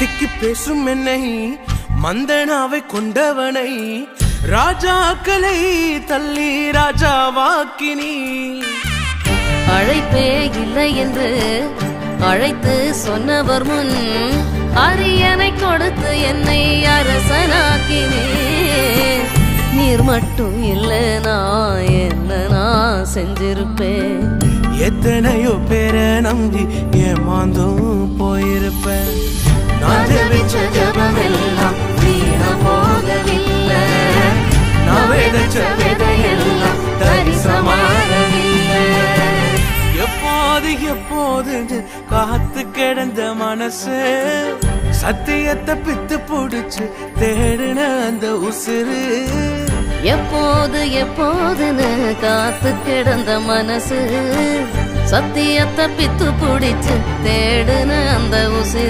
திக்கி பேசும் என்னை மந்தனாவை கொண்டவனை ராஜாக்களை தள்ளி ராஜாவாக்கினி. அழைப்பே இல்லை என்று அழைத்து சொன்னவர் முன் அரியணை கொடுத்து என்னை அரசனாக்கினே. நீர் மட்டும் இல்லைனா என்ன நான் செஞ்சிருப்பேன். எத்தனையோ பேரை நம்பி ஏமாந்தும் போயிருப்பேன். நான் ஜெபிச்ச ஜெபமெல்லாம் வீணா போகவில்லை. நான் விதைச்ச விதையெல்லாம் தரிசமாகவில்லை. எப்போது எப்போது காத்து கிடந்த மனசு சத்தியத்தை பித்து புடிச்சு தேடின அந்த உசுறு. எப்போது எப்போதுன்னு காத்து கிடந்த மனசு சத்தியத்தை பித்து புடிச்சு தேடுன அந்த உசிறு.